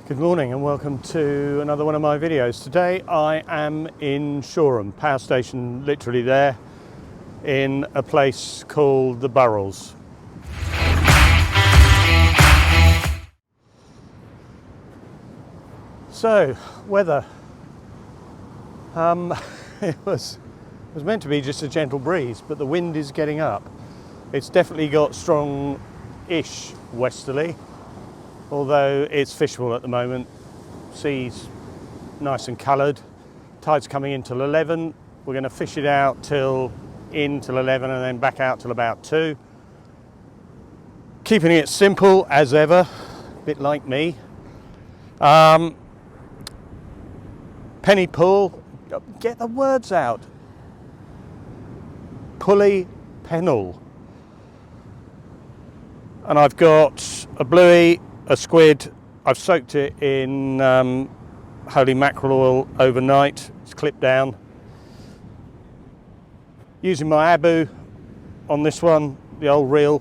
Good morning and welcome to another one of my videos. Today I am in Shoreham, power station literally there, in a place called the Burrells. So, weather. It was meant to be just a gentle breeze, but the wind is getting up. It's definitely got strong-ish westerly, although it's fishable at the moment. Sea's nice and coloured. Tide's coming in till 11. We're going to fish it out till 11 and then back out till about 2. Keeping it simple as ever, a bit like me. Penny pull, get the words out. Pulley pennel. And I've got a bluey, a squid. I've soaked it in holy mackerel oil overnight. It's clipped down. Using my Abu on this one, the old reel,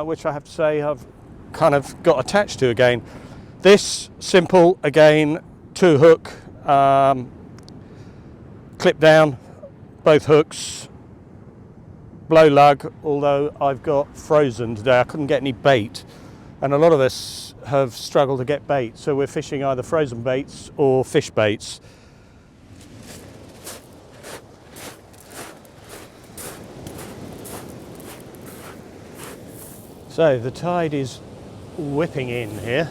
which I have to say I've kind of got attached to again. This simple again, 2 hook, clip down, both hooks, blow lug, although I've got frozen today. I couldn't get any bait, and a lot of us have struggled to get bait, so we're fishing either frozen baits or fish baits. So the tide is whipping in here.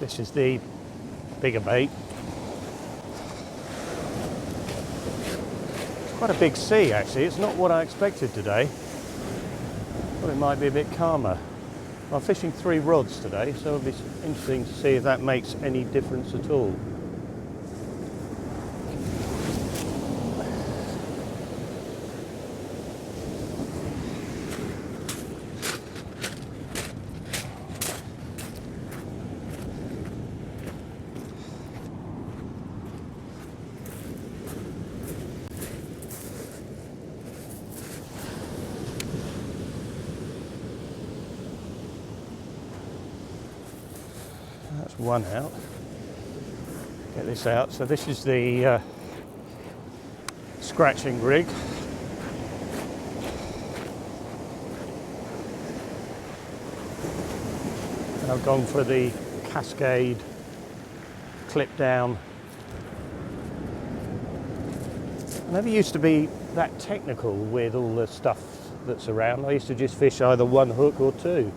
This is the bigger bait. Quite a big sea actually. It's not what I expected today. Thought it might be a bit calmer. I'm fishing 3 rods today, so it'll be interesting to see if that makes any difference at all. That's one out. Get this out. So this is the scratching rig. And I've gone for the Cascade clip down. I never used to be that technical with all the stuff that's around. I used to just fish either 1 hook or 2.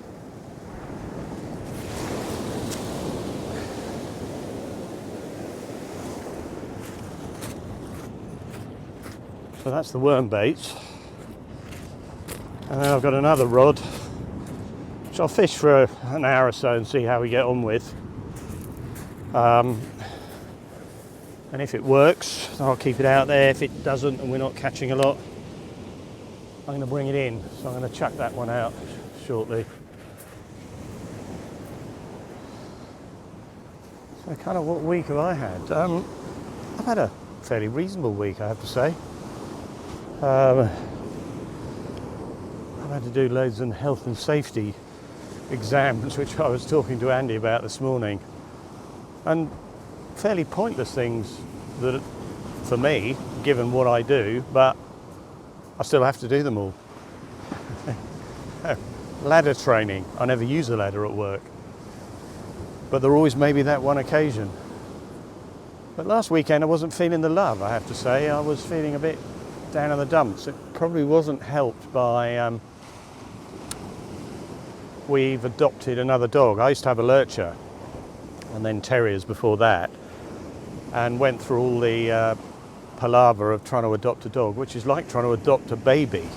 So that's the worm baits, and then I've got another rod which I'll fish for an hour or so and see how we get on with, and if it works I'll keep it out there. If it doesn't and we're not catching a lot, I'm going to bring it in, so I'm going to chuck that one out shortly. So kind of what week have I had? I've had a fairly reasonable week, I have to say. I've had to do loads of health and safety exams, which I was talking to Andy about this morning, and fairly pointless things that, for me, given what I do, but I still have to do them all. Ladder training. I never use a ladder at work, but there always may be that one occasion. But last weekend I wasn't feeling the love, I have to say. I was feeling a bit down in the dumps. It probably wasn't helped by we've adopted another dog. I used to have a lurcher and then terriers before that, and went through all the palaver of trying to adopt a dog, which is like trying to adopt a baby.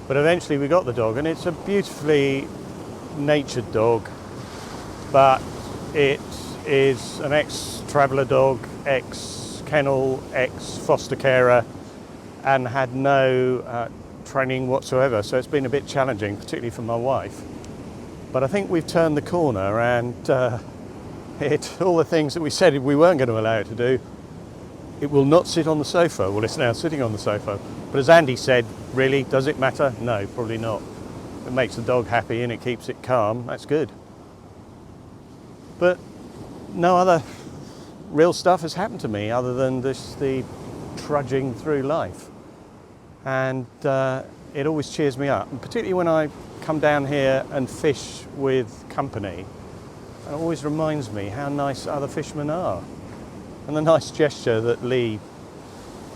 But eventually we got the dog, and it's a beautifully natured dog, but it is an ex-traveller dog, ex-kennel, ex-foster carer, and had no training whatsoever, so it's been a bit challenging, particularly for my wife. But I think we've turned the corner, and all the things that we said we weren't going to allow it to do, it will not sit on the sofa. Well, it's now sitting on the sofa. But as Andy said, really, does it matter? No, probably not. it makes the dog happy and it keeps it calm, that's good. But no other real stuff has happened to me other than just the trudging through life. And it always cheers me up, and particularly when I come down here and fish with company. It always reminds me how nice other fishermen are, and the nice gesture that Lee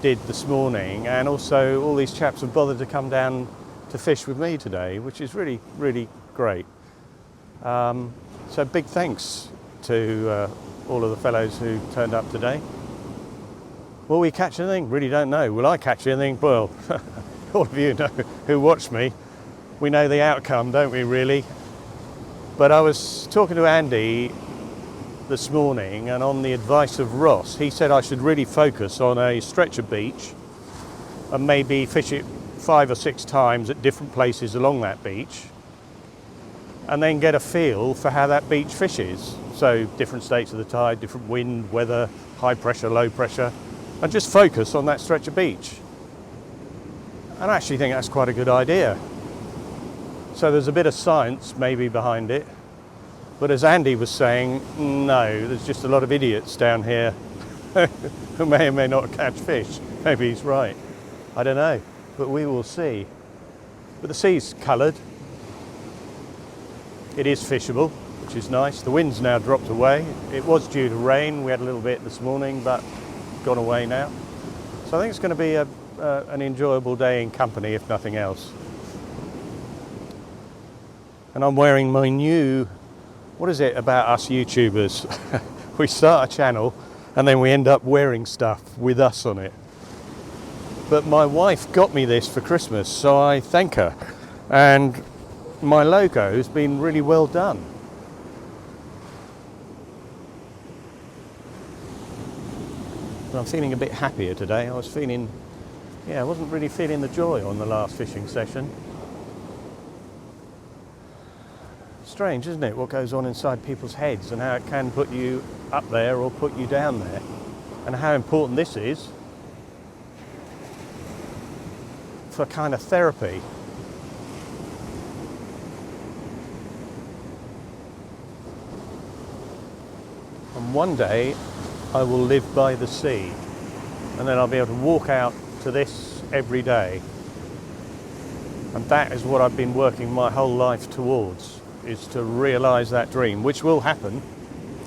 did this morning, and also all these chaps have bothered to come down to fish with me today, which is really, really great. So big thanks to all of the fellows who turned up today. Will we catch anything? Really don't know. Will I catch anything? Well, all of you know, who watch me, we know the outcome, don't we, really? But I was talking to Andy this morning, and on the advice of Ross, he said I should really focus on a stretch of beach and maybe fish it 5 or 6 times at different places along that beach, and then get a feel for how that beach fishes. So different states of the tide, different wind, weather, high pressure, low pressure, and just focus on that stretch of beach. And I actually think that's quite a good idea. So there's a bit of science maybe behind it, but as Andy was saying, no, there's just a lot of idiots down here who may or may not catch fish. Maybe he's right, I don't know, but we will see. But the sea's coloured, it is fishable, which is nice. The wind's now dropped away. It was due to rain, we had a little bit this morning, but gone away now. So I think it's going to be an enjoyable day in company, if nothing else. And I'm wearing my new, what is it about us YouTubers? We start a channel and then we end up wearing stuff with us on it. But my wife got me this for Christmas, so I thank her. And my logo's been really well done. I'm feeling a bit happier today. I wasn't really feeling the joy on the last fishing session. Strange, isn't it, what goes on inside people's heads and how it can put you up there or put you down there, and how important this is for kind of therapy. And one day I will live by the sea, and then I'll be able to walk out to this every day. And that is what I've been working my whole life towards, is to realise that dream, which will happen.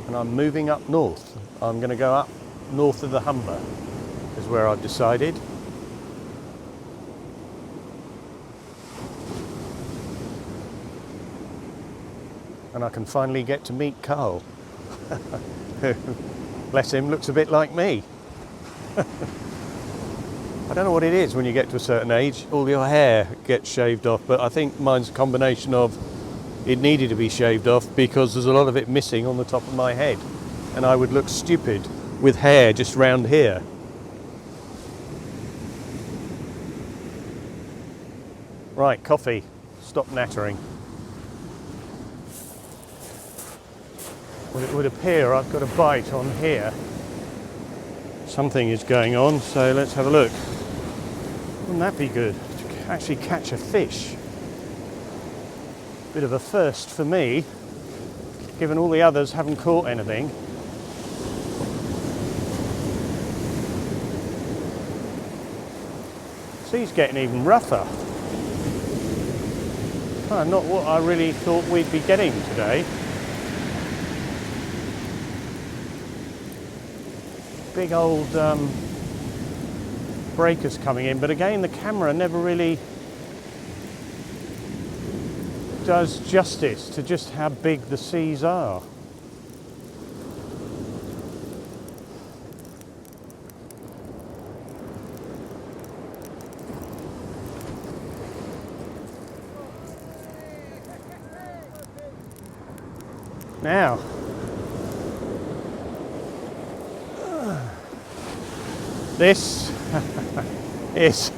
And I'm moving up north. I'm going to go up north of the Humber, is where I've decided. And I can finally get to meet Carl. Bless him, looks a bit like me. I don't know what it is when you get to a certain age, all your hair gets shaved off, but I think mine's a combination of it needed to be shaved off because there's a lot of it missing on the top of my head, and I would look stupid with hair just round here. Right, coffee, stop nattering. Well, it would appear I've got a bite on here. Something is going on, so let's have a look. Wouldn't that be good to actually catch a fish? Bit of a first for me, given all the others haven't caught anything. Sea's getting even rougher. Not what I really thought we'd be getting today. Big old breakers coming in, but again the camera never really does justice to just how big the seas are. Now, this is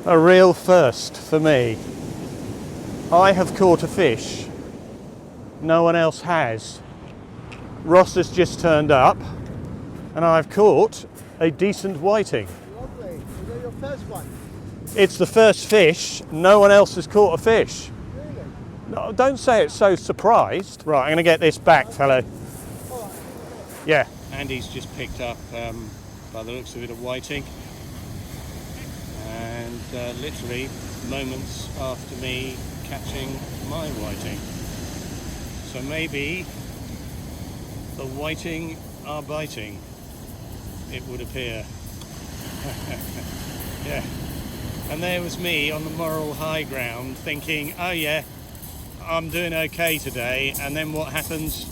a real first for me. I have caught a fish, no one else has. Ross has just turned up and I've caught a decent whiting. Lovely. Is that your first one? It's the first fish. No one else has caught a fish. Really? No, don't say it's so surprised. Right, I'm going to get this back, fellow. Yeah. Andy's just picked up, by the looks of it, a whiting. And literally moments after me catching my whiting. So maybe the whiting are biting, it would appear. Yeah. And there was me on the moral high ground thinking, oh yeah, I'm doing okay today. And then what happens?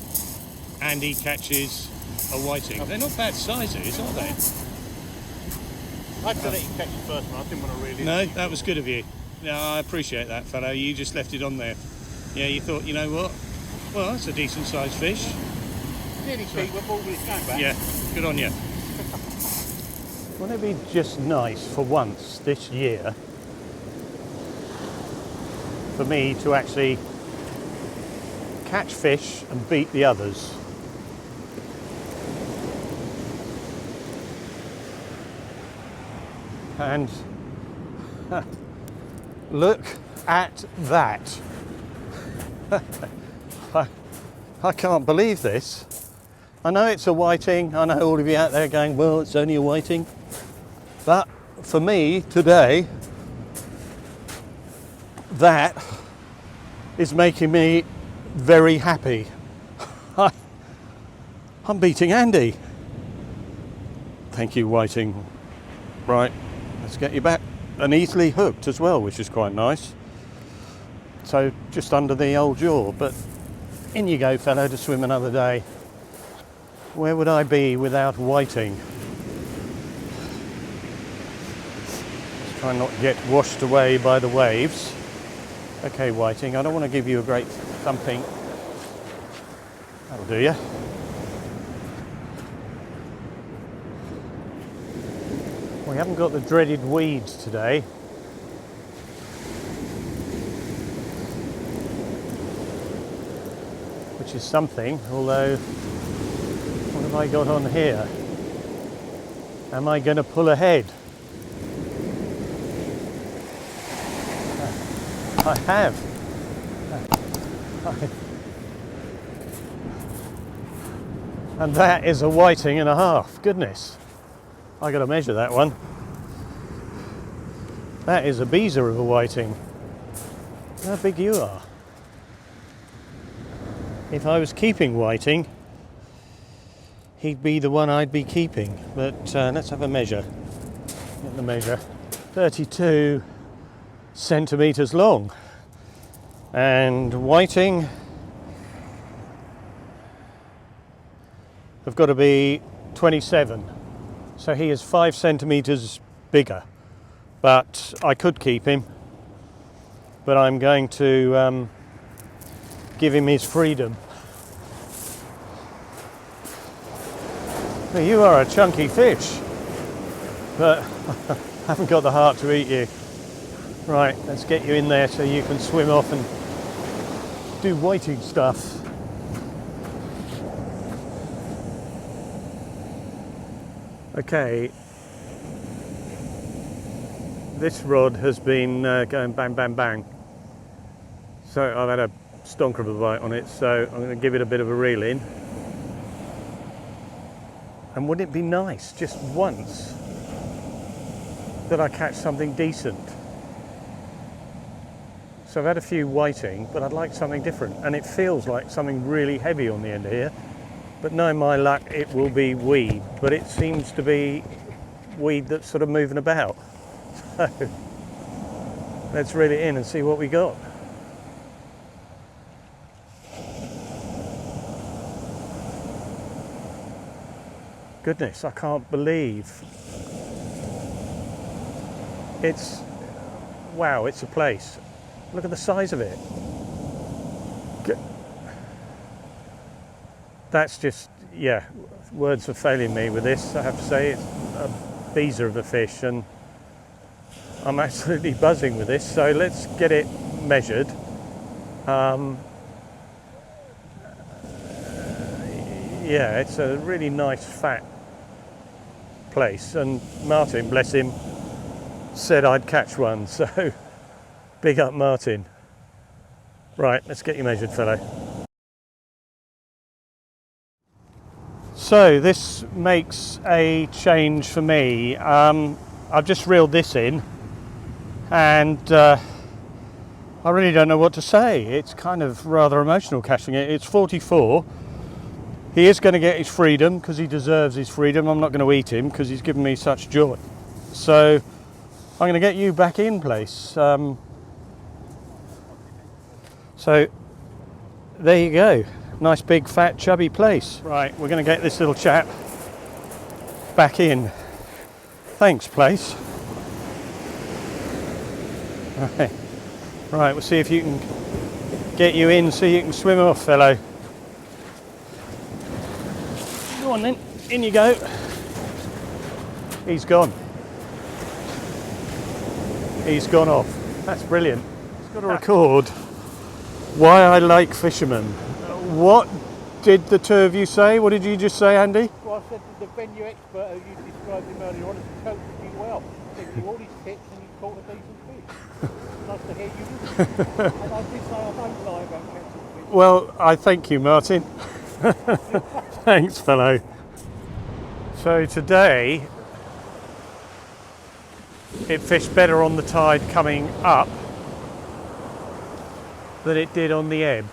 Andy catches a whiting. They're not bad sizes, are they? I had to let you catch the first one. I didn't want to really... No, that was good of you. No, I appreciate that, fellow. You just left it on there. Yeah, you thought, you know what? Well, that's a decent sized fish. Nearly feet were ball, but it's going back. Yeah, good on you. Wouldn't it be just nice for once this year for me to actually catch fish and beat the others? And look at that. I can't believe this. I know it's a whiting. I know all of you out there going, well, it's only a whiting. But for me today, that is making me very happy. I'm beating Andy. Thank you, whiting. Right, let's get you back. And easily hooked as well, which is quite nice. So just under the old jaw, but in you go, fellow, to swim another day. Where would I be without whiting? Let's try not to get washed away by the waves. Okay, whiting, I don't want to give you a great thumping. That'll do you. We haven't got the dreaded weeds today. Which is something, although, what have I got on here? Am I going to pull ahead? I have. And that is a whiting and a half. Goodness. I got to measure that one. That is a beezer of a whiting. How big you are. If I was keeping whiting, he'd be the one I'd be keeping. But let's have a measure. Get the measure. 32 centimetres long. And whiting have got to be 27. So he is 5 centimetres bigger. But I could keep him. But I'm going to give him his freedom. Now, you are a chunky fish, but I haven't got the heart to eat you. Right, let's get you in there so you can swim off and do whiting stuff. Okay, this rod has been going bang, bang, bang. So I've had a stonker of a bite on it, so I'm going to give it a bit of a reel in. And wouldn't it be nice, just once, that I catch something decent? So I've had a few whiting, but I'd like something different. And it feels like something really heavy on the end of here. But knowing my luck, it will be weed. But it seems to be weed that's sort of moving about. So let's reel it in and see what we got. Goodness, I can't believe it's, wow, it's a place. Look at the size of it. That's just, yeah, words are failing me with this. I have to say it's a beezer of a fish and I'm absolutely buzzing with this. So let's get it measured. Yeah, it's a really nice fat place, and Martin, bless him, said I'd catch one, so big up Martin. Right, let's get you measured, fellow. So this makes a change for me. I've just reeled this in, and I really don't know what to say. It's kind of rather emotional catching it. It's 44. He is going to get his freedom because he deserves his freedom. I'm not going to eat him because he's given me such joy. So I'm going to get you back in place. So there you go. Nice big fat chubby Plaice. Right, we're going to get this little chap back in. Thanks, Plaice. Right, we'll see if you can get you in so you can swim off, fellow. Go on then, in you go. He's gone. He's gone off. That's brilliant. It's got to record why I like fishermen. What did the two of you say? What did you just say, Andy? Well, I said the venue expert who you described him earlier on as coached you well. He gave you all these tips and you caught a decent fish. Nice to hear you. And I did say I don't lie about catching fish. Well, I thank you, Martin. Thanks, fellow. So today, it fished better on the tide coming up than it did on the ebb.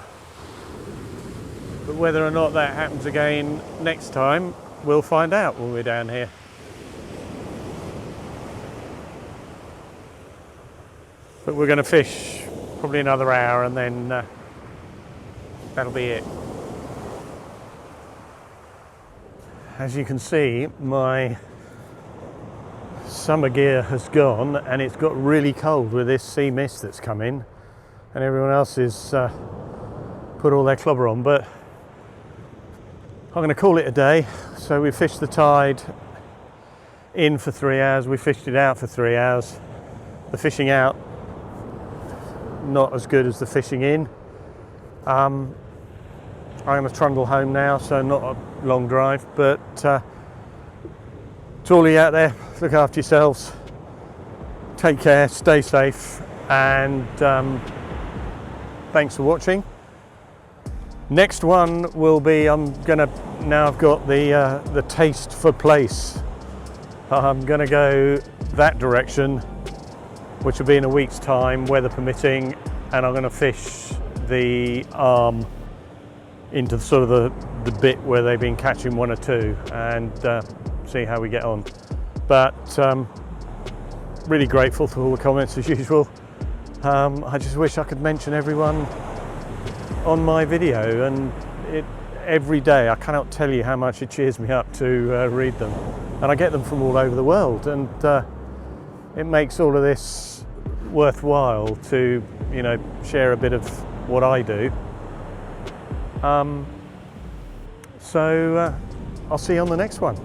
But whether or not that happens again next time, we'll find out when we're down here. But we're going to fish probably another hour and then that'll be it. As you can see, my summer gear has gone and it's got really cold with this sea mist that's come in, and everyone else has put all their clobber on, but I'm going to call it a day. So we fished the tide in for 3 hours, we fished it out for 3 hours. The fishing out, not as good as the fishing in. I'm going to trundle home now, so not a long drive, but to all of you out there, look after yourselves, take care, stay safe, and thanks for watching. Next one will be, now I've got the taste for Plaice. I'm going to go that direction, which will be in a week's time, weather permitting, and I'm going to fish the arm into sort of the bit where they've been catching one or two, and see how we get on. But really grateful for all the comments as usual. I just wish I could mention everyone on my video, and every day I cannot tell you how much it cheers me up to read them, and I get them from all over the world, and it makes all of this worthwhile to, you know, share a bit of what I do. So I'll see you on the next one.